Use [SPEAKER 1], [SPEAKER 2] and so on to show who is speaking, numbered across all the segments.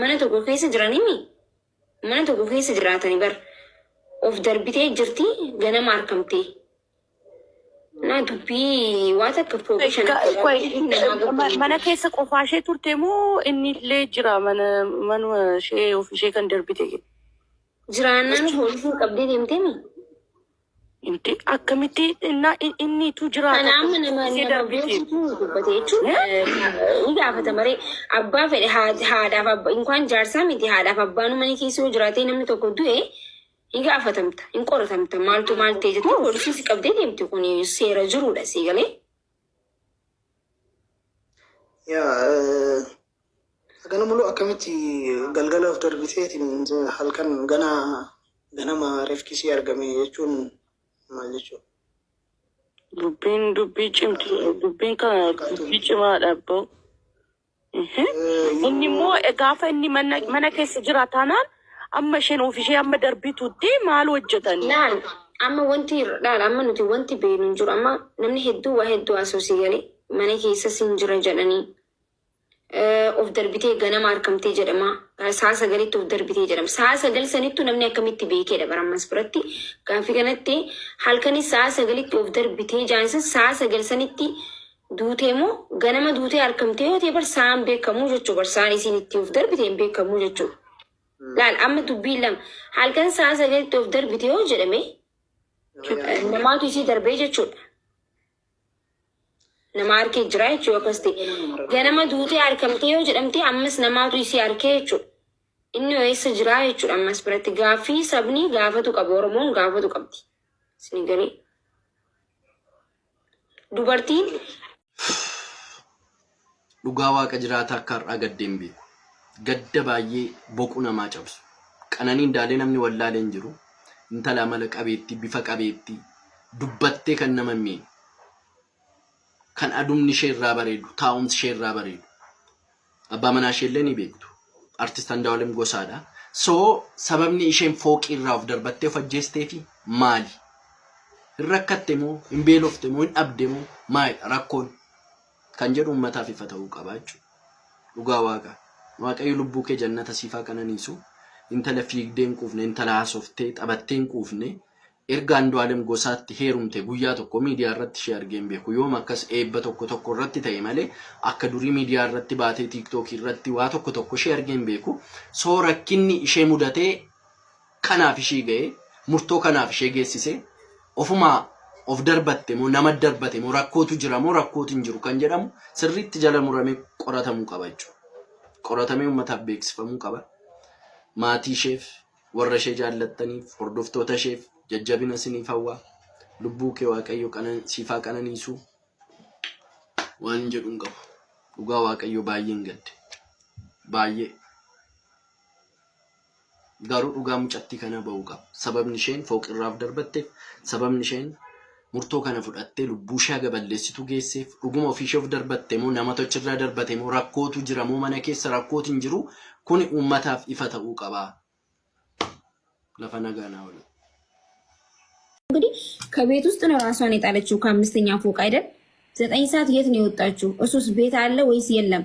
[SPEAKER 1] mana tokko keessa jiranimi mana tokko keessa jiraatanii bar of darbitee jirti ganama argamtee na dubbii waan akka professional
[SPEAKER 2] mana keessa qofaa ishee turte moo inni illee jira mana ishee of ishee kan darbite
[SPEAKER 1] jiraannan hoolisuu qabdee deemteemi
[SPEAKER 2] inti akkamitti inni tu jira
[SPEAKER 1] kanaama nama darbite dubbate jechuun ni gaafata maree abbaa fedhe haadhaaf abbaa inkwaan jaarsaa miti haadhaaf abbaanu mana keessa yoo jiraatee namni tokko du'e Iga afatamta, in qoratamta, maaltu maal ta'e jettee poolisii si qabdee deemte kun seera jiruudha si galee.
[SPEAKER 3] Gana mulu akkamitti galgala of darbiteetiin halkan ganama reefkisii argame jechuun maal jechuudha?
[SPEAKER 2] Dubbiin cimti, dubbiin kana dubbii cimaadha abboo. Inni immoo gaafa inni mana keessa jira taanaan amma isheen ofishee amma darbituutti maal hojjetan?
[SPEAKER 1] Laal amma amma nuti wanti beeknu jiru amma namni waa hedduu asoosii galee mana keessa sin jira jedhanii of darbitee ganama argamtee jedhama. Saa sagalitti of darbitee jedhama. Saa sagal sanittu namni akkamitti beekeedha barammas biratti gaaffii kanatti halkanis saa sagalitti of darbitee jaansa saa sagal sanitti duutee moo ganama duutee argamtee yoo ta'e barsaan beekamuu jechuu barsaan isiin itti of darbitee beekamuu jechuu. Laal amma dubbii lama halkan saa sagalitti of darbite yoo jedhame namaatu isii darbee jechuudha. Nama harkee jira jechuudha akkas ta'e. Ganama duutee argamtee yoo jedhamte ammas namaatu isii harkee jechuudha. Inni eessa jira jechuudha ammas biratti gaaffii sabni gaafatu qaba Oromoon gaafatu qabdi. Isin galee. Dubartiin
[SPEAKER 4] dhugaa waaqa jiraata akka har'aa gaddeen beeku. Gadda baay'ee boqu namaa cabsu. Qananiin daalee namni wallaalee hin jiru. Intala amala qabeetti bifa qabeetti dubbattee kan nama miidhu. Kan adumni ishee irraa bareedu, taa'umsi ishee irraa bareedu. Abbaa manaa ishee illee ni beektu. Artist Andu'aalem Gosaadha. Sababni isheen fooqii irraa of darbattee of ajjeesteefi maali? Hin rakkatte moo, hin beelofte moo, hin dhabde moo maalidha rakkoon? Kan jedhu uummataaf ifa ta'uu qaba jechuudha. Dhugaa waaqa. Waaqayyo lubbuu kee jannata siifaa kananiisu intala fiigdee hin quufne intala haasoftee taphattee hin quufne erga Andu'aalem Gosaatti heerumte guyyaa tokko miidiyaa irratti ishee argee hin beeku yoom akkas eebba tokko irratti ta'e malee akka durii miidiyaa irratti baatee tiiktookii irratti waa tokko ishee argee hin beeku soo rakkinni ishee mudatee kanaaf ishee ga'e murtoo kanaaf ishee geessise ofumaa of darbatte moo nama darbate moo rakkootu jira moo rakkootu hin jiru kan jedhamu sirriitti jala muramee qoratamuu qaba jechuudha. Qoratamee uummataaf beeksifamuu qaba. Maatii isheef, warra ishee jaallattaniif, hordoftoota isheef jajjabina isiniif hawwaa. Lubbuu kee Waaqayyo siifaa qananiisu waan jedhu hin qabu. Dhugaa Waaqayyo baay'een gadde. Baay'ee. Garuu dhugaa mucattii kana ba'uu qaba. Sababni isheen fooqirraaf darbatteef, sababni isheen murtoo kana fudhattee lubbuu ishee gaballeessitu geesseef dhuguma ofiishee of darbatte moo nama tochirraa darbate moo rakkootu jira moo mana keessa rakkootu hin jiru kun uummataaf ifa ta'uu qaba. Lafa nagaanaa wala
[SPEAKER 1] እንግዲህ ከቤት ውስጥ ነው ራሷን የጣለችው ከአምስተኛ ፎቅ አይደል? 9 ሰዓት የት ነው የወጣችው? እሱስ ቤት አለ ወይስ የለም?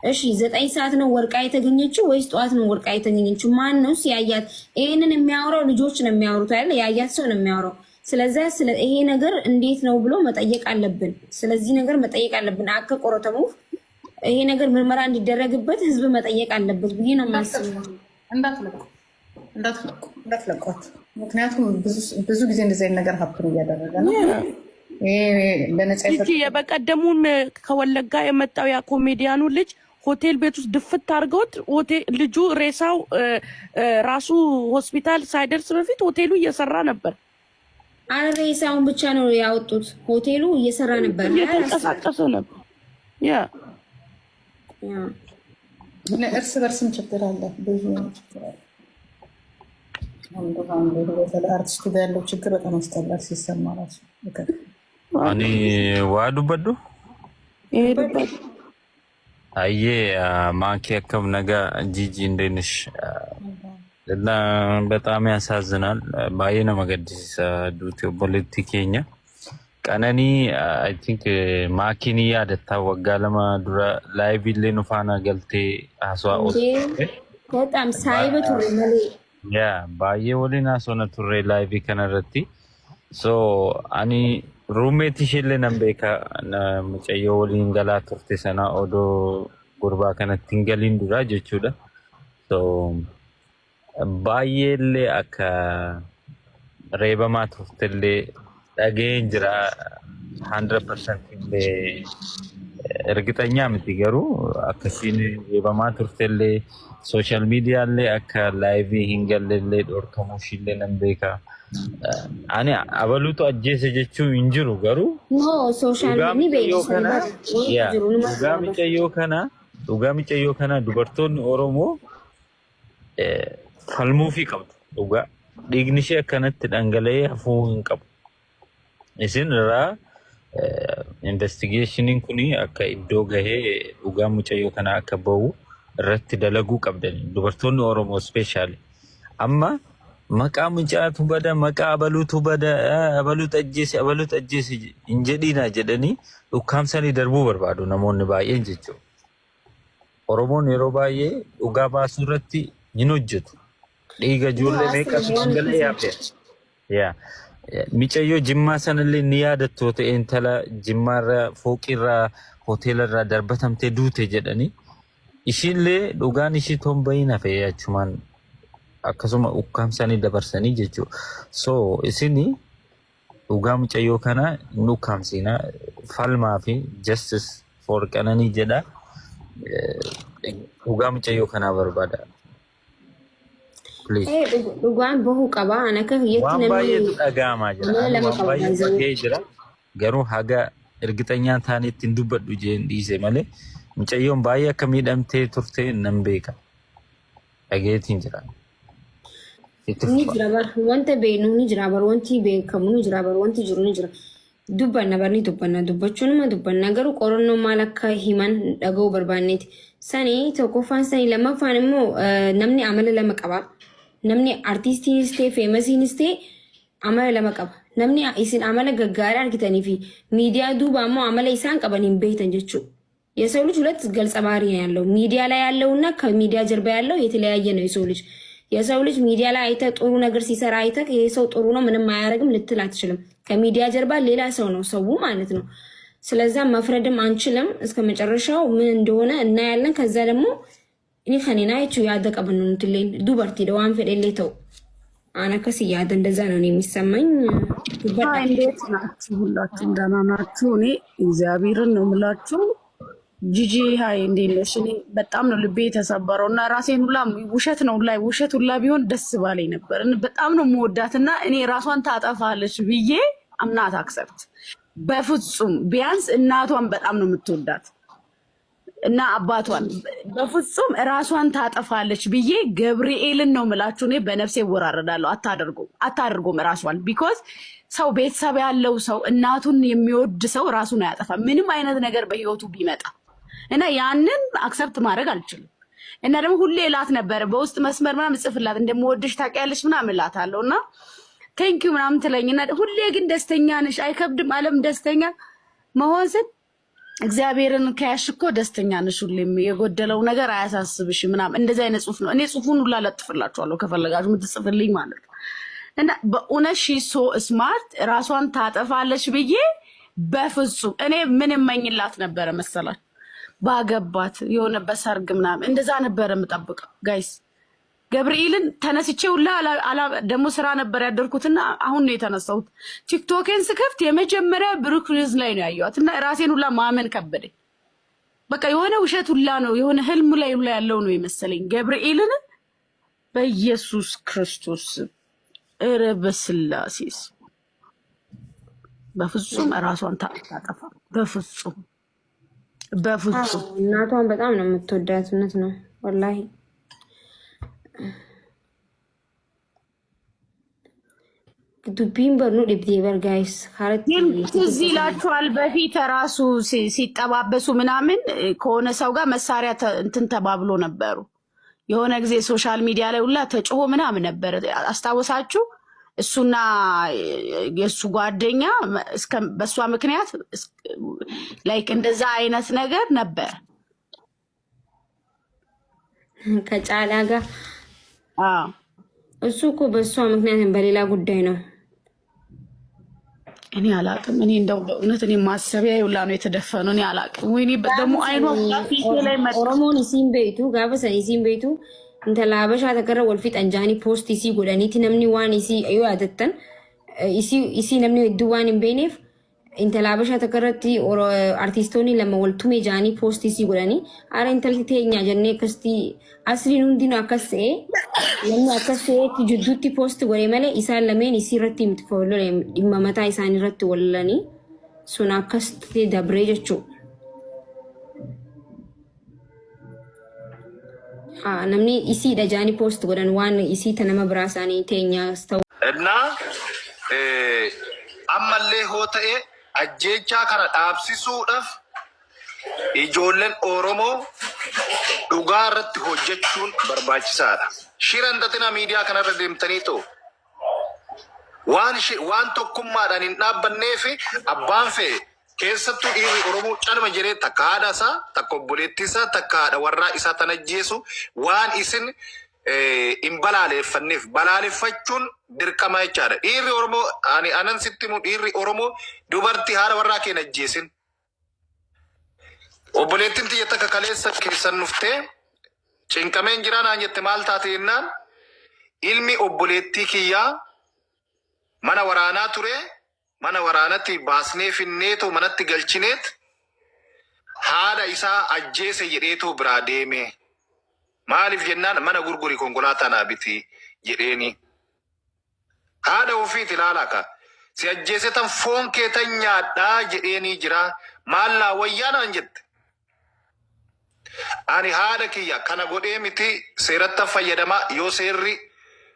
[SPEAKER 1] እሺ 9 ሰዓት ነው ወርቃ የተገኘችው ወይስ ጠዋት ነው ወርቃ የተገኘችው? ማን ነው ሲያያት? ይሄንን የሚያወራው ልጆች ነው የሚያወሩት አይደል? ያያት ሰው ነው የሚያወራው። ስለዚህ ይሄ ነገር እንዴት ነው ብሎ መጠየቅ አለብን። ስለዚህ ነገር መጠየቅ አለብን። አከ ቆረተሙ ይሄ ነገር ምርመራ እንዲደረግበት ህዝብ መጠየቅ አለበት ብዬ ነው የማስበው።
[SPEAKER 5] እንዳትለቋት። ምክንያቱም ብዙ ጊዜ እንደዚህ አይነት ነገር ሀፕን እያደረገ ነው።
[SPEAKER 2] በቀደሙን ከወለጋ የመጣው ያ ኮሜዲያኑ ልጅ ሆቴል ቤት ውስጥ ድፍት አድርገውት ልጁ ሬሳው ራሱ ሆስፒታል ሳይደርስ በፊት ሆቴሉ እየሰራ ነበር።
[SPEAKER 1] ሬሳውን ብቻ ነው ያወጡት። ሆቴሉ እየሰራ ነበር፣
[SPEAKER 2] እየተንቀሳቀሰ ነበር።
[SPEAKER 5] እርስ በርስም ችግር አለ፣ ብዙ ችግር አለ። አርቲስቱ ጋር ያለው ችግር በጣም ያስጠላል ሲሰማ ራሱ።
[SPEAKER 6] እኔ ዋዱ በዱ አየ ማኪ አከም ነገ ጂጂ እንደነሽ እና በጣም ያሳዝናል። ባየነ መገድስ ዱት ፖለቲከኛ Qananii I think maakinii yaadatta waggaa lama dura live illee nu faana galtee haasawaa oolte.
[SPEAKER 1] በጣም ሳይበ ቱሬ መሌ
[SPEAKER 6] baay'ee waliin haasawna turre live kanarratti. So ani roommate ishee nan beeka mucayyoo waliin galaa turte sana odoo gurbaa kanatti hin galiin dura jechuudha. So baay'ee illee akka reebamaa turtellee dhageen jira 100% illee ergitanya miti garuu akkasiin reebamaa turtellee social media illee akka live hin galleellee dhorkamuu ishillee nan beeka. Ani abaluutu ajjeese jechuun hin jiru garuu
[SPEAKER 1] no social media
[SPEAKER 6] dhugaa micayyoo kana dubartoonni Oromoo falmuufii qabdu. Dhugaa dhiigni ishee akkanatti dhangala'ee hafuu hin qabu. Isin irraa investigationiin kun akka iddoo gahee dhugaa mucayyoo kana akka bahu irratti dalaguu qabdani. Dubartoonni Oromoo specially amma maqaa mucaatu bada maqaa abaluutu bada abaluutu ajjeese hin jedhiina jedhanii dhukkaamsanii darbuu barbaadu namoonni baay'een jechuudha. Oromoon yeroo baay'ee dhugaa baasuu irratti hin hojjetu. Dhiiga ijoollee meeqatu dhangala'ee hafe. Micayyoo Jimmaa sanallee ni yaadattu ta'e intala Jimmaarra fooqirraa hoteelarraa darbatamtee duute jedhanii ishiillee dhugaan ishii tombayin hafe achumaan akkasuma ukkaamsanii dabarsanii jechuudha. So isini dhugaa mucayyoo kana hin ukkaamsina falmaa fi justice for Qananii jedha. Dhugaa mucayyoo kana barbaada.
[SPEAKER 1] dhugaan bahuu qaba. Ana akka yetti
[SPEAKER 6] waan baay'eetu dhaga'amaa jira. Waan baay'ee jira. Garuu haga ergitanyaan taanee ittiin dubbadhu jeen dhiise malee mucayyoon baay'ee akka miidhamtee turte nan beeka. Dhageetiin jira.
[SPEAKER 1] Ni jira bar wanta beenu ni jira bar wanti beekamu ni jira bar wanti jiru ni jira. Dubbanna barni dubbachuunuma dubbanna garuu qorannoo maal akka himan dhaga'uu barbaanneeti. Sani tokkoffaan sani lammaffaan immoo namni amala lama qaba. Namni artistiinis ta'e feemasiinis ta'e amala lama qaba. Namni isin amala gaggaarii argitanii fi miidiyaa duuba immoo amala isaan qaban hin beektan jechuudha. የሰው ልጅ ሁለት ገጸ ባህሪ ነው ያለው። ሚዲያ ላይ ያለውና ከሚዲያ ጀርባ ያለው የተለያየ ነው የሰው ልጅ። የሰው ልጅ ሚዲያ ላይ አይተ ጥሩ ነገር ሲሰራ አይተ ይሄ ሰው ጥሩ ነው ምንም አያረግም ልትል አትችልም። ከሚዲያ ጀርባ ሌላ ሰው ነው ሰው ማለት ነው። ስለዛ መፍረድም አንችልም። እስከ መጨረሻው ምን እንደሆነ እናያለን። ከዛ ደግሞ እኔ ከኔና አይቹ ያደቀብን ነው እንትልኝ ዱበርቲ ደዋን ፈደሌተው አናከስ ያደ እንደዛ ነው የሚሰማኝ።
[SPEAKER 2] እንዴት ናችሁ? ሁላችሁም ደህና ናችሁ? እኔ እግዚአብሔርን ነው የምላችሁ። ጂጂ ሃይ እንዴት ነሽ? እኔ በጣም ነው ልቤ የተሰበረው እና ራሴን ሁላ ውሸት ነው ላይ ውሸት ሁላ ቢሆን ደስ ባለኝ ነበር። በጣም ነው የምወዳትና እኔ ራሷን ታጠፋለች ብዬ አምናት አክሰፕት በፍጹም ቢያንስ እናቷን በጣም ነው የምትወዳት እና አባቷን በፍጹም ራሷን ታጠፋለች ብዬ ገብርኤልን ነው የምላችሁ። እኔ በነፍሴ ወራረዳለሁ። አታደርጎም ራሷን ቢኮዝ ሰው ቤተሰብ ያለው ሰው እናቱን የሚወድ ሰው ራሱን አያጠፋ ምንም አይነት ነገር በህይወቱ ቢመጣ እና ያንን አክሰፕት ማድረግ አልችልም። እና ደግሞ ሁሌ እላት ነበር በውስጥ መስመር ምናምን ጽፍላት እንደምወድሽ ታውቂያለሽ ምናምን እላታለሁ እና ቴንኪው ምናምን ትለኝና ሁሌ ግን ደስተኛ ነሽ አይከብድም አለም ደስተኛ መሆን ስል እግዚአብሔርን ከያሽ እኮ ደስተኛ ነሽ ሁሌም የጎደለው ነገር አያሳስብሽ ምናምን እንደዚህ አይነት ጽሁፍ ነው። እኔ ጽሁፉን ሁላ ለጥፍላችኋለሁ ከፈለጋችሁ የምትጽፍልኝ ማለት ነው። እና በእውነት ሺ ሶ ስማርት ራሷን ታጠፋለች ብዬ በፍጹም እኔ ምን እመኝላት ነበረ መሰላችሁ? ባገባት የሆነ በሰርግ ምናምን እንደዛ ነበረ የምጠብቀው ጋይስ። ገብርኤልን ተነስቼ ሁላ ደግሞ ስራ ነበር ያደርኩትና አሁን ነው የተነሳሁት። ቲክቶክን ስከፍት የመጀመሪያ ብሩክ ሪዝ ላይ ነው ያየኋት እና ራሴን ሁላ ማመን ከበደኝ። በቃ የሆነ ውሸት ሁላ ነው የሆነ ህልም ላይ ሁላ ያለው ነው የመሰለኝ። ገብርኤልን በኢየሱስ ክርስቶስ እረ በስላሴስ በፍጹም ራሷን ታጠፋ በፍጹም
[SPEAKER 1] እናቷን በጣም ነው የምትወዳት። እውነት ነው ወላሂ። ዱቢን በርኑ ዲብዲ በርጋይስ
[SPEAKER 2] ትዝ ይላችኋል? በፊት ራሱ ሲጠባበሱ ምናምን ከሆነ ሰው ጋር መሳሪያ እንትን ተባብሎ ነበሩ። የሆነ ጊዜ ሶሻል ሚዲያ ላይ ሁላ ተጮሆ ምናምን ነበር። አስታወሳችሁ? እሱና የሱ ጓደኛ በሷ ምክንያት ላይክ እንደዛ አይነት ነገር ነበር
[SPEAKER 1] ከጫላ ጋር እሱ እኮ በሷ ምክንያት በሌላ ጉዳይ ነው።
[SPEAKER 2] እኔ አላቅም። እኔ እንደው በእውነት እኔ ማሰቢያ ይውላ ነው የተደፈነው። እኔ አላቅም። ወይኔ ደግሞ አይኗ ፊቴ ላይ መጣ።
[SPEAKER 1] ኦሮሞን ሲም ቤቱ ጋበሰ ሲም ቤቱ እንተ ላበሻ ተከረ ወልፊ ጠንጃኒ ፖስት ሲ ጎዳኒቲ ነምኒ ዋን ሲ አዩ አደተን ሲ ነምኒ ዱዋን ኢምቤኔፍ እንተ ላበሻ ተከረቲ ኦሮ አርቲስቶኒ ለመወልቱሜ ጃኒ ፖስት ሲ ጎዳኒ አረ እንተልቲ ተኛ ጀኔ ከስቲ አስሪን ሁንዲኖ አከሰ ለምን አከሰ ጅዱቲ ፖስት ጎሬ መለ ኢሳን ለሜን ሲረቲ ምትፈወሎ ዲማመታ ኢሳን ረቲ ወለኒ ሱና ከስቲ ደብሬ ጀቹ namni isii dhajani post godhan waan isii tanama biraasanii teenyaas ta'u
[SPEAKER 7] እና ammallee hoo ta'e ajjeechaa kana dhaabsisuudhaaf ijoolleen Oromoo dhugaa irratti hojjechuun barbaachisaadha. Shiran datina miidiyaa kanarra deemtanii ta'u waan tokkummaadhaan hin dhaabbanneef abbaan fe'e keessattuu dhiirri Oromoo calma jedhee takka haadha isaa takka obboleettii isaa takka haadha warraa isaa tan ajjeesu waan isin hin balaaleffanneef balaaleffachuun dirqama jechaadha. Dhiirri Oromoo anan sitti mu dhiirri Oromoo dubartii haadha warraa keenya ajjeesin. Obboleettiin tiyya takka kaleessa keessan nuftee cinqameen jiraa naan jette maal taate jennaan ilmi obboleettii kiyyaa mana waraanaa ture. Mana waraanatti baasnee finneetoo manatti galchineet haadha isaa ajjeese jedheetoo biraa deeme. Maaliif jennaan mana gurguri konkolaataa naa biti jedheeni. Haadha ofiit ilaalaka. Si ajjeese tan foon kee tan nyaadhaa jedheeni jira. Maallaa wayyaa naan jette. Ani haadha kiyya kana godhee miti seeratti fayyadama yoo seerri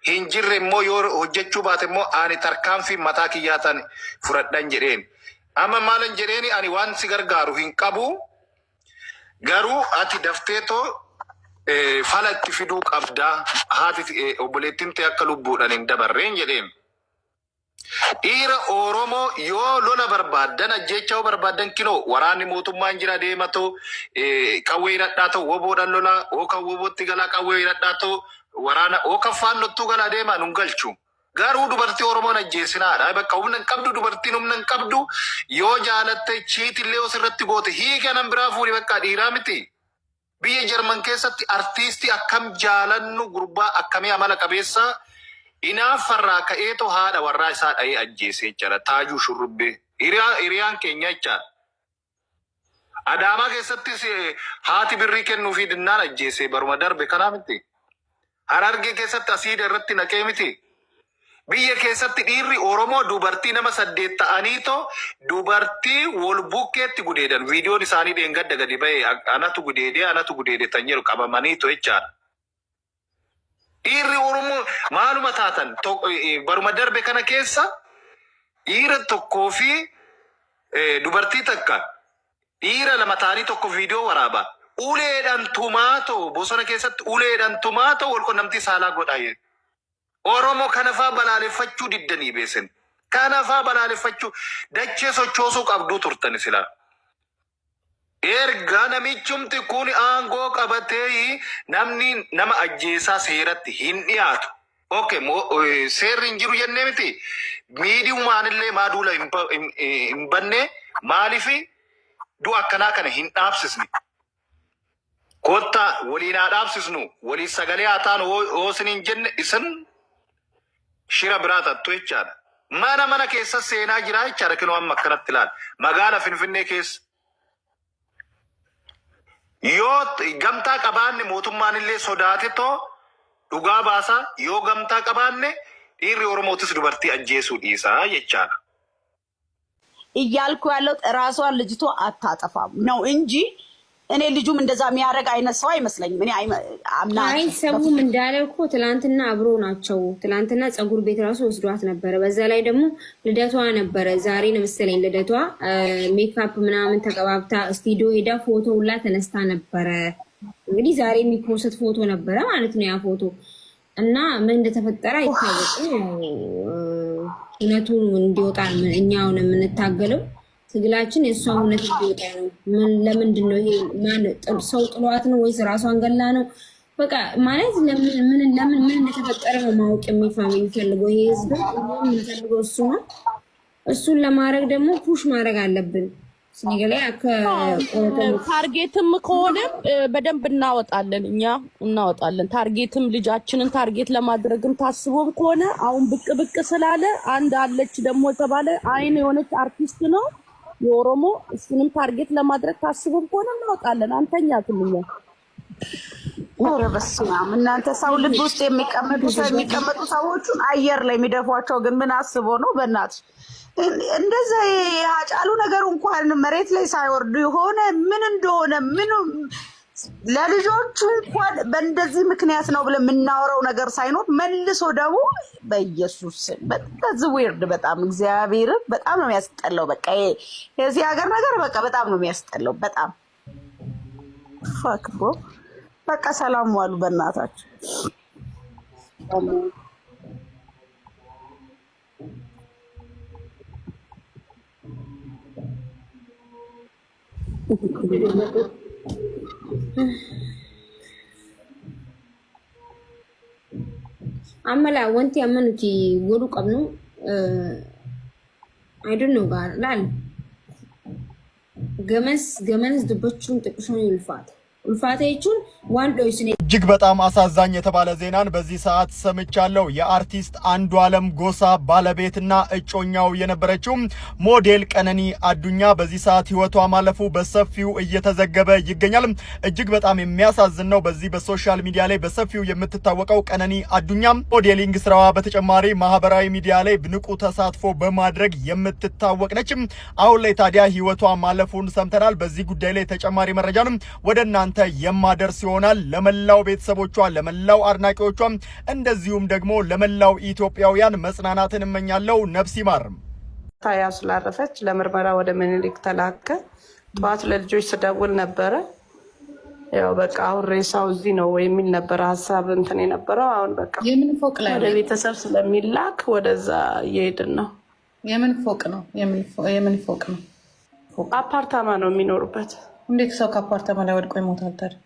[SPEAKER 7] hin jirre immoo yoo hojjechuu baate immoo ani tarkaanfii mataa kiyyaatan fudhadhan jedheen. Amma maalan jedheeni ani waan si gargaaru hin qabu. Garuu ati dafteetoo fala itti fiduu qabdaa. Haati obboleettiin ta'e akka lubbuudhaan hin dabarreen jedheen. Dhiira Oromoo yoo lola barbaaddan ajjeechaa barbaaddan kinoo waraanni mootummaan jira deematoo qawwee hidhadhaa ta'u woboodhaan lola yookaan wobootti galaa qawwee hidhadhaa ta'u waraana yookaan faannottuu galaa deemaa nun galchu. Garuu dubartii Oromoon ajjeesinaadha. Bakka humna hin qabdu dubartiin humna hin qabdu yoo jaalatte chiitillee osirratti goote hiika nan biraa fuudhi bakka dhiiraa miti. Biyya Jarman keessatti artiistii akkam jaalannu gurbaa akkamii amala qabeessaa inaaffarraa ka'eetoo haadha warraa isaa dha'ee ajjeesee jira. Taajuu Shurrubbee hiriyaan keenya jechaadha. Adaamaa keessattis haati birrii kennuufii dinnaan ajjeesee baruma darbe kanaa miti. Harargee keessatti asiida irratti naqee miti. Biyya keessatti dhiirri Oromoo dubartii nama 8 ta'aniitoo dubartii wal bukkeetti gudeedan. Viidiyoon isaanii dheengadda gadi ba'e anatu gudeede tan jedhu qabamaniitoo jechaadha. Dhiirri Oromoo maaluma taatan baruma darbe kana keessa dhiira tokkoo fi dubartii takka dhiira lama ta'anii tokko viidiyoo waraaba. Uleedhaan tumaatoo bosona keessatti uleedhaan tumaatoo wal qunnamtii saalaa godhaa. Oromoo kanafaa balaaleffachuu diddanii beesan. Kanafaa balaaleffachuu dachee sochoosuu qabduu turtan silaa. Erga namichumti kun aangoo qabatee namni nama ajjeesaa seeratti hin dhiyaatu. Okay, seerri hin jiru jennee miti. Miidiyumaanillee maaduula hin banne maaliifi du'a akkanaa kana hin dhaabsisne. Kotta waliin haa dhaabsisnu waliin sagalee haa taanu hoosin hin jenne isin shira biraa tattu jechaadha. Mana keessa seenaa jira jechaadha kinoo amma akkanatti ilaala. Magaala Finfinnee keessa. Yoo gamtaa qabaanne mootummaan illee sodaate too dhugaa baasaa yoo gamtaa qabaanne dhiirri Oromootis dubartii ajjeesuu dhiisaa jechaadha.
[SPEAKER 2] እያልኩ ያለው ራሷን ልጅቷ አታጠፋም ነው እንጂ እኔ ልጁም እንደዛ የሚያደርግ አይነት ሰው አይመስለኝም። እኔ
[SPEAKER 1] አይ ሰውም እንዳለ እኮ ትላንትና አብሮ ናቸው። ትላንትና ፀጉር ቤት ራሱ ወስዷት ነበረ። በዛ ላይ ደግሞ ልደቷ ነበረ። ዛሬ ነው መሰለኝ ልደቷ። ሜካፕ ምናምን ተቀባብታ ስቱዲዮ ሄዳ ፎቶ ሁላ ተነስታ ነበረ። እንግዲህ ዛሬ የሚፖስት ፎቶ ነበረ ማለት ነው ያ ፎቶ እና ምን እንደተፈጠረ አይታወቅም። እውነቱ እንዲወጣ እኛውን የምንታገለው ትግላችን የእሷ እውነት እንዲወጣ ነው። ለምንድን ነው ይሄ? ሰው ጥሏት ነው ወይስ ራሷን ገላ ነው? በቃ ማለት ለምን እንደተፈጠረ ነው ማወቅ የሚፈልገው ይሄ ህዝብ። የሚፈልገው እሱ ነው። እሱን ለማድረግ ደግሞ ፑሽ ማድረግ አለብን።
[SPEAKER 2] ታርጌትም ከሆነ በደንብ እናወጣለን፣ እኛ እናወጣለን። ታርጌትም ልጃችንን ታርጌት ለማድረግም ታስቦም ከሆነ አሁን ብቅ ስላለ አንድ አለች ደግሞ የተባለ አይን የሆነች አርቲስት ነው የኦሮሞ፣ እሱንም ታርጌት ለማድረግ ታስቦም ከሆነ እናወጣለን። አንተኛትም እኛ
[SPEAKER 8] ኧረ በስመ አብ እናንተ ሰው ልብ ውስጥ የሚቀመጡ ሰዎቹን አየር ላይ የሚደፏቸው ግን ምን አስቦ ነው? በእናትሽ እንደዛ ያጫሉ ነገር እንኳን መሬት ላይ ሳይወርዱ የሆነ ምን እንደሆነ ምን ለልጆቹ እንኳን በእንደዚህ ምክንያት ነው ብለን የምናወራው ነገር ሳይኖር መልሶ ደግሞ በኢየሱስ በዚህ ዊርድ በጣም እግዚአብሔር በጣም ነው የሚያስጠላው። በቃ የዚህ ሀገር ነገር በቃ በጣም ነው የሚያስጠላው። በጣም ፋክ ብሮ በቃ ሰላም ዋሉ በእናታችሁ።
[SPEAKER 1] Amala wanti amma nuti godhuu qabnu I don't know gaar laal gamas dubbachuun xiqqishoon ulfaata jechuun waan dho'isne
[SPEAKER 9] እጅግ በጣም አሳዛኝ የተባለ ዜናን በዚህ ሰዓት ሰምቻለሁ። የአርቲስት አንዱዓለም ጎሳ ባለቤትና እጮኛው የነበረችው ሞዴል ቀነኒ አዱኛ በዚህ ሰዓት ህይወቷ ማለፉ በሰፊው እየተዘገበ ይገኛል። እጅግ በጣም የሚያሳዝን ነው። በዚህ በሶሻል ሚዲያ ላይ በሰፊው የምትታወቀው ቀነኒ አዱኛ ሞዴሊንግ ስራዋ በተጨማሪ ማህበራዊ ሚዲያ ላይ ንቁ ተሳትፎ በማድረግ የምትታወቅ ነች። አሁን ላይ ታዲያ ህይወቷ ማለፉን ሰምተናል። በዚህ ጉዳይ ላይ ተጨማሪ መረጃንም ወደ እናንተ የማደርስ ይሆናል። ለመላው ቤተሰቦቿ ለመላው አድናቂዎቿ እንደዚሁም ደግሞ ለመላው ኢትዮጵያውያን መጽናናትን እመኛለሁ። ነፍስ ይማር።
[SPEAKER 8] ታያ ስላረፈች ለምርመራ ወደ ምኒልክ ተላከ። ጠዋት ለልጆች ስደውል ነበረ። ያው በቃ አሁን ሬሳው እዚህ ነው የሚል ነበረ ሀሳብ እንትን የነበረው። አሁን በቃ
[SPEAKER 5] የምን ፎቅ ላይ
[SPEAKER 8] ወደ ቤተሰብ ስለሚላክ ወደዛ እየሄድን ነው።
[SPEAKER 5] የምን ፎቅ ነው? የምን ፎቅ ነው?
[SPEAKER 8] አፓርታማ ነው የሚኖሩበት።
[SPEAKER 5] እንዴት ሰው ከአፓርታማ ላይ ወድቆ ይሞታል ታዲያ?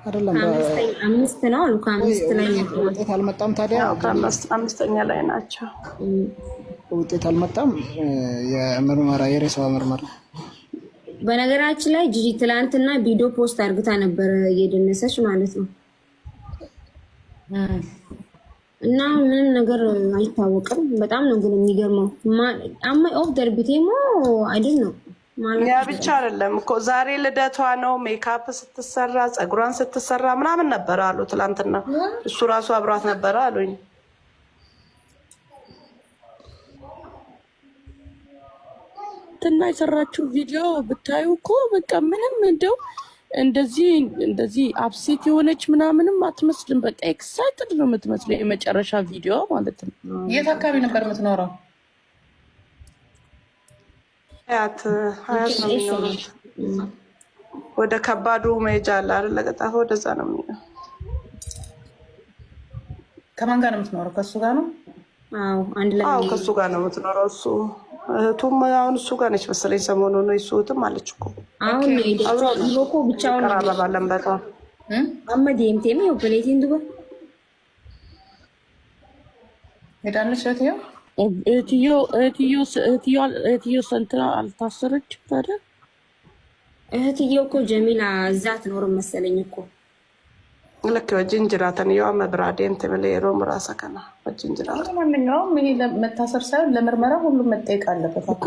[SPEAKER 3] አይደለም
[SPEAKER 1] አምስት ነው አሉ። ከአምስት ላይ
[SPEAKER 3] ውጤት አልመጣም። ታዲያ
[SPEAKER 8] አምስተኛ ላይ ናቸው።
[SPEAKER 3] ውጤት አልመጣም። የምርመራ የሬሳዋ ምርመራ
[SPEAKER 1] በነገራችን ላይ ጂጂ ትላንትና ቪዲዮ ፖስት አድርግታ ነበር እየደነሰች ማለት ነው። እና ምንም ነገር አይታወቅም። በጣም ነው ግን የሚገርመው። አማይ ኦፍ ደርቢቴሞ አይደል ነው
[SPEAKER 8] ያ ብቻ አይደለም እኮ ዛሬ ልደቷ ነው። ሜካፕ ስትሰራ ፀጉሯን ስትሰራ ምናምን ነበር አሉ ትላንትና። እሱ ራሱ አብሯት ነበር አሉኝ።
[SPEAKER 2] ትና የሰራችው ቪዲዮ ብታዩ እኮ በቃ ምንም እንደው እንደዚህ አፕሴት የሆነች ምናምንም አትመስልም። በቃ ኤክሳይትድ ነው የምትመስለው። የመጨረሻ ቪዲዮ ማለት ነው።
[SPEAKER 5] የት አካባቢ ነበር የምትኖረው?
[SPEAKER 8] ሀያት ነው የሚኖሩት። ወደ ከባዱ መሄጃ አለ አይደል? ለገጣፎ ወደዛ ነው የሚኖረው።
[SPEAKER 5] ከማን ጋር ነው የምትኖረው? ከእሱ ጋር ነው?
[SPEAKER 1] አዎ አንድ ላይ።
[SPEAKER 8] አዎ ከእሱ ጋር ነው የምትኖረው። እሱ እህቱም አሁን እሱ ጋር ነች መሰለኝ። ሰሞኑን ነው እሱ እህትም አለች እኮ
[SPEAKER 1] አሁን ይሄ ብቻውን
[SPEAKER 8] ቀራረባለን በጣም
[SPEAKER 1] አመዴምቴም ነው ፕሌቲን ዱባ
[SPEAKER 5] ሄዳለች እህትዮ
[SPEAKER 2] እህትዮ ሰንት አልታሰረችም ታዲያ?
[SPEAKER 1] እህትዮ እኮ ጀሚላ እዛ አትኖርም መሰለኝ እኮ።
[SPEAKER 8] ልክ ወጅንጅራተን ያው መብራዴም ተመለየሮ ምራሳ ከና ወጅንጅራተ
[SPEAKER 5] ማንኛውም ይሄ ለመታሰር ሳይሆን ለምርመራ ሁሉም መጠየቅ አለበት
[SPEAKER 2] እኮ።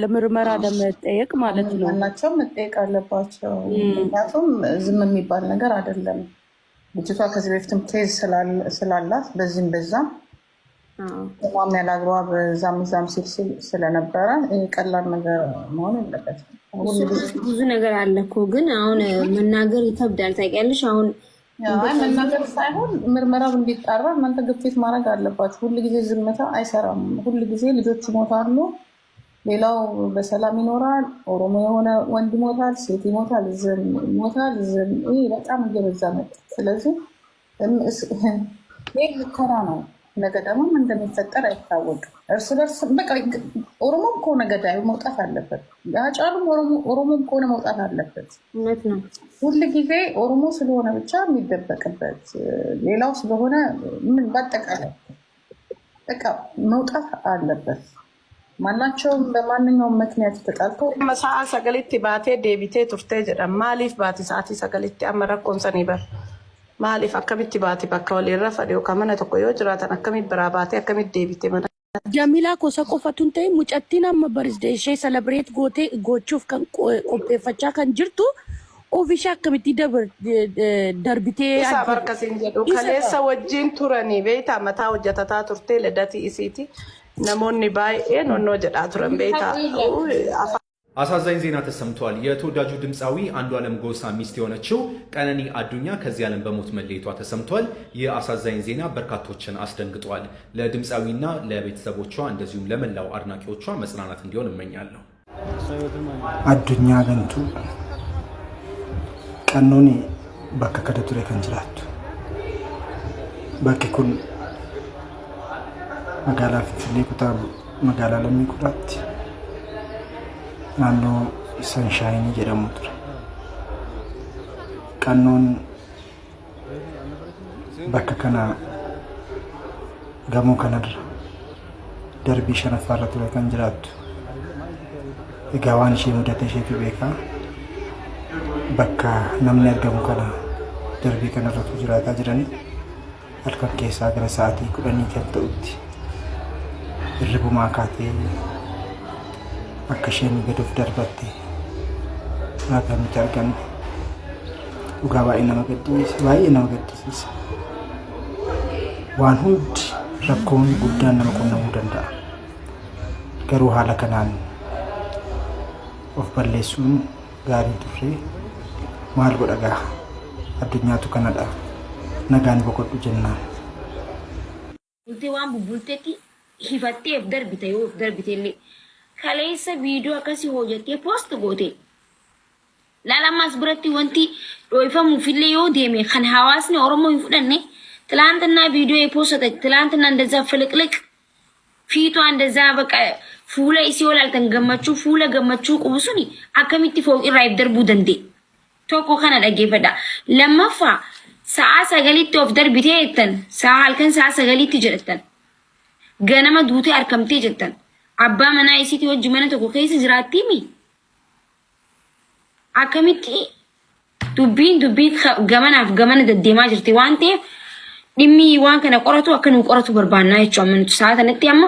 [SPEAKER 2] ለምርመራ ለመጠየቅ ማለት ነው።
[SPEAKER 5] ማናቸው መጠየቅ አለባቸው። ምክንያቱም ዝም የሚባል ነገር አይደለም። ልጅቷ ከዚህ በፊትም ኬዝ ስላላት በዚህም በዛም ማም ያላግባብ ዛም ሲል ስለነበረ ቀላል ነገር መሆን የለበትም።
[SPEAKER 1] ብዙ ነገር አለ እኮ ግን አሁን መናገር ይከብዳል። ታውቂያለሽ አሁን
[SPEAKER 5] መናገር ሳይሆን ምርመራው እንዲጣራ እናንተ ግፊት ማድረግ አለባችሁ። ሁሉ ጊዜ ዝምታ አይሰራም። ሁሉ ጊዜ ልጆች ይሞታሉ። ሌላው በሰላም ይኖራል። ኦሮሞ የሆነ ወንድ ይሞታል፣ ሴት ይሞታል፣ ዝም ይሞታል፣ ዝም። ይሄ በጣም እየበዛ መጣ። ስለዚህ ይህ ሙከራ ነው። ነገ ደግሞ ምን እንደሚፈጠር አይታወቅም። እርስ በርስ በቃ ኦሮሞም ከሆነ ገዳዩ መውጣት አለበት። አጫሉም ኦሮሞም ከሆነ መውጣት አለበት።
[SPEAKER 1] እውነት ነው።
[SPEAKER 5] ሁል ጊዜ ኦሮሞ ስለሆነ ብቻ የሚደበቅበት ሌላው ስለሆነ ምን በአጠቃላይ በቃ መውጣት አለበት። ማናቸውም በማንኛውም ምክንያት ተጣልተው
[SPEAKER 8] መሳአ ሰገሊቲ ባቴ ዴቢቴ ቱርቴ ጀዳ ማሊፍ ባቲ ሰዓቲ ሰገሊቲ አመረኮን ሰኒበር ማሊፍ አከሚቲ ባቲ በካ ወሊራ ፈዲዮ ከመነ ተኮ ዮ ጅራተን አከሚ ብራ ባቴ አከሚ ዴቢቴ መነ
[SPEAKER 2] ጀሚላ ኮሰ ቆፈቱን ተይ ሙጨቲና መበርዝዴ ሼ ሰለብሬት ጎቴ ጎቹፍ ከን ቆጴፈቻ ከን ጅርቱ ኦፊሻ አከሚቲ ደርቢቴ
[SPEAKER 8] ሳበርከሲን ጀዱ ከሌሰ ወጂን ቱረኒ ቤታ መታ ወጀተታ ቱርቴ ለዳቲ ኢሲቲ ነሞኒ ባይ ኖኖ ጀዳ ቱረን ቤታ
[SPEAKER 10] አሳዛኝ ዜና ተሰምቷል። የተወዳጁ ድምፃዊ አንዱዓለም ጎሳ ሚስት የሆነችው ቀነኒ አዱኛ ከዚህ ዓለም በሞት መለየቷ ተሰምቷል። ይህ አሳዛኝ ዜና በርካቶችን አስደንግጧል። ለድምፃዊና ለቤተሰቦቿ እንደዚሁም ለመላው አድናቂዎቿ መጽናናት እንዲሆን እመኛለሁ።
[SPEAKER 3] አዱኛ ገንቱ ቀኖኒ በከ ከደቱሬ ከንጅራቱ በኪ ኩን መጋላ ፊንፊኔ ኩታ መጋላ ለሚ ኩራቲ naannoo sanshaayinii jedhamu ture. Qannoon bakka kana gamoo kanarra darbii shanaffaarra ture kan jiraattu. Egaa waan ishee mudate isheetu beekaa. Bakka namni argamu kana darbii kanarratu jiraataa jiranii halkan keessaa gara sa'aatii 10 kan ta'utti hirribumaa kaatee akka isheen gaduuf darbatte akkamitti arganne dhugaa baay'ee nama gaddisiisa. Waan hundi rakkoon guddaan nama qunnamuu danda'a. Garuu haala kanaan of balleessuun gaarii turre maal godha gaa addunyaatu kanadha nagaan boqodhu jennaan.
[SPEAKER 1] Bultee waan bubbulteetti hifatteef darbite yoo darbitellee kaleessa viidiyoo akkasii hojjettee poost goote. Lalamas biratti wanti dho'ifamuufillee yoo deeme kan hawaasni Oromoo hin fudhanne ትላንትና ቪዲዮ የፖስተች ትላንትና እንደዛ ፍልቅልቅ ፊቷ እንደዛ በቃ ፉለ ሲወል አልተንገመቹ ፉለ ገመቹ ቁብሱኒ አከሚቲ ፎቅ ራይብ ደርቡ ደንዴ ቶኮ ከነ ደገፈዳ ለማፋ ሰዓ ሰገሊት ኦፍ ደርቢቴ የተን ሰዓ አልከን ሰዓ ሰገሊት ጀረተን ገነመ ዱቴ አርከምቴ ጀተን አባ መና ኢሲቲ ወጅ መነ ቶኮ ከይስ ጅራቲሚ አከሚቲ ዱቢን ገመናፍ ገመነ ደዴማ ጅርቲ ዋንቴ dhimmi waan kana qoratu akka nu qoratu barbaannaa jechuudha. Amantu sa'a kanatti amma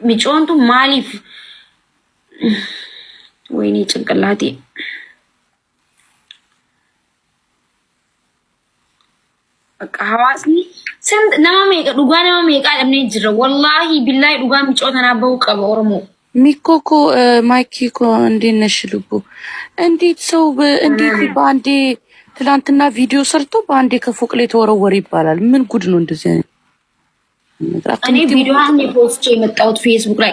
[SPEAKER 1] micoontu maaliif wayinii cinqallaatii bakka hawaasni nama meeqa dhugaa nama meeqaa dhabnee jirra. Wallaahi billaahi dhugaa micoo tanaa bahuu qaba Oromoo.
[SPEAKER 2] ሚኮኮ ማይኪኮ እንዴት ነሽ ልቡ? እንዴት ሰው እንዴት በአንዴ ትላንትና ቪዲዮ ሰርቶ በአንዴ ከፎቅ ላይ ተወረወረ ይባላል? ምን ጉድ ነው እንደዚህ?
[SPEAKER 1] እኔ ቪዲዮዋን የፖስት የመጣሁት ፌስቡክ ላይ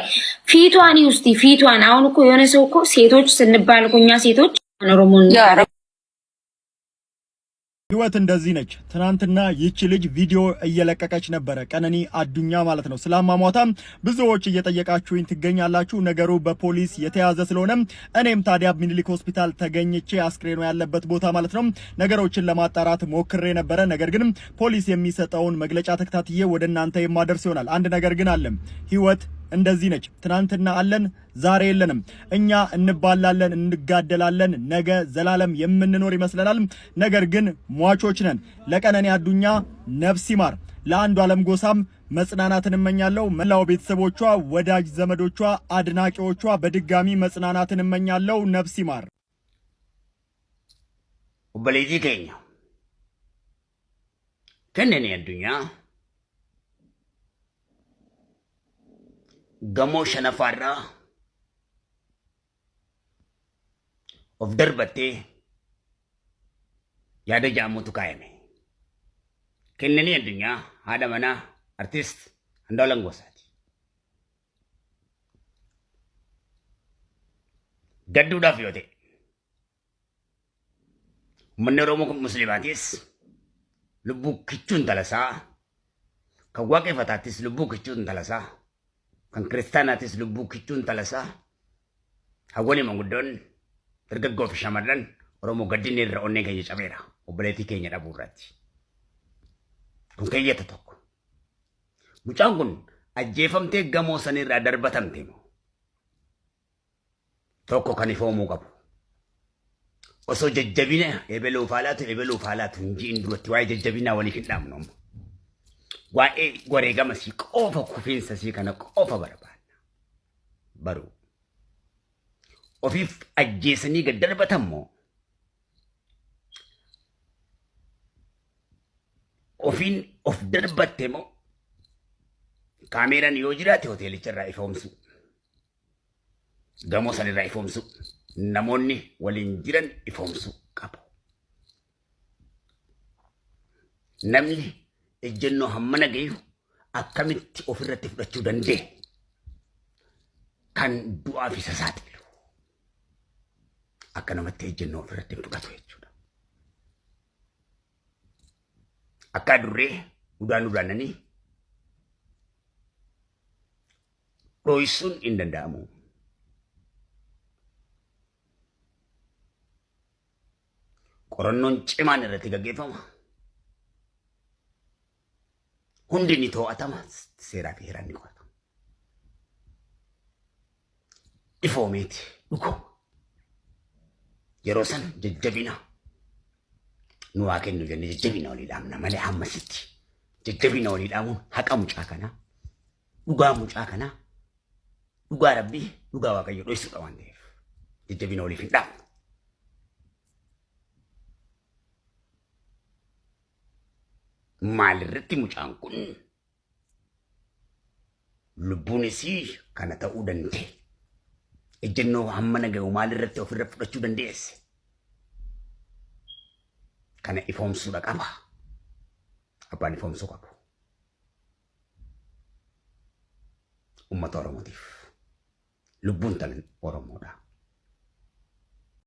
[SPEAKER 1] ፊቷን ውስጥ ፊቷን አሁን እኮ የሆነ ሰው እኮ ሴቶች ስንባል እኮ እኛ ሴቶች ኦሮሞን
[SPEAKER 9] ህይወት እንደዚህ ነች። ትናንትና ይቺ ልጅ ቪዲዮ እየለቀቀች ነበረ፣ ቀነኒ አዱኛ ማለት ነው። ስላማሟታም ብዙዎች እየጠየቃችሁኝ ትገኛላችሁ። ነገሩ በፖሊስ የተያዘ ስለሆነ እኔም ታዲያ ሚኒሊክ ሆስፒታል ተገኝቼ አስክሬኑ ያለበት ቦታ ማለት ነው ነገሮችን ለማጣራት ሞክሬ ነበረ። ነገር ግን ፖሊስ የሚሰጠውን መግለጫ ተከታትዬ ወደ እናንተ የማደርስ ይሆናል። አንድ ነገር ግን አለ፣ ህይወት እንደዚህ ነች። ትናንትና አለን፣ ዛሬ የለንም። እኛ እንባላለን፣ እንጋደላለን፣ ነገ ዘላለም የምንኖር ይመስለናል። ነገር ግን ሟቾች ነን። ለቀነኒ አዱኛ ነፍስ ይማር፣ ለአንዱዓለም ጎሳም መጽናናትን እመኛለሁ። መላው ቤተሰቦቿ፣ ወዳጅ ዘመዶቿ፣ አድናቂዎቿ በድጋሚ መጽናናትን እመኛለሁ። ነፍስ ይማር።
[SPEAKER 11] ኦቦሌቲ ኬኛ ቀነኒ አዱኛ gamoo shanaffaarraa of darbattee yaada jaamuutu kaayame. Qananii Addunyaa haadha manaa artist Andu'aalem Gosaati. gadduudhaaf yoo ta'e uummanni Oromoo musliimaatis lubbuu kichuun talasaa kan waaqeffataattis lubbuu kichuun talasaa kan kiristaanaatis lubbuu kichuun talasaa hawwanii manguddoon dargaggoo fi shamarran Oromoo gaddinni irra onnee keenya cabeera obboleettii keenya dhabuu irratti. Kun keeyyata tokko. Mucaan kun ajjeefamtee gamoo sanirraa darbatamte moo tokko kan ifoomuu qabu. Osoo jajjabina ebeluuf haalaatu hin jiin duratti waa'ee jajjabinaa waliif hin dhaamnu. Waa'ee wareegama sii qofa kufiinsa sii kana qofa barbaanna. Baruu. Ofiif ajjeesanii gad darbatan moo ofiin of darbatte moo kaameeraan yoo jiraate hoteelicha irraa ifoomsu gamoo san irraa ifoomsu namoonni waliin jiran ifoomsu qabu. Namni ejjennoo hammana gayu akkamitti ofirratti fudhachuu danda'e kan du'aaf isa saaxilu akka namatti ejjennoo ofirratti fudhatu jechuudha. Akka durree udaananii dhoysuun hin danda'amu. Qorannoon cimaan irratti gaggeeffama. Hundi ni to'atama. Seeraa fi heeraan ni qoratama. Ifoomeeti dhugooma. Yeroo san jajjabina nu haa kennu jennee jajjabina walii dhaamna malee hammasitti jajjabina walii dhaamuun haqa mucaa kanaa dhugaa mucaa kanaa dhugaa rabbii dhugaa waaqayyo dhoysuudha waan ta'eef jajjabina waliif hin dhaamnu. Maalirratti mucaan kun lubbuun isii kana ta'uu danda'e ejjennoo hammana gahu maalirratti ofirra fudhachuu dandeesse kana ifoomsuudha qaba. Abbaan ifoomsuu qabu. Uummata Oromootiif lubbuun talan Oromoodha.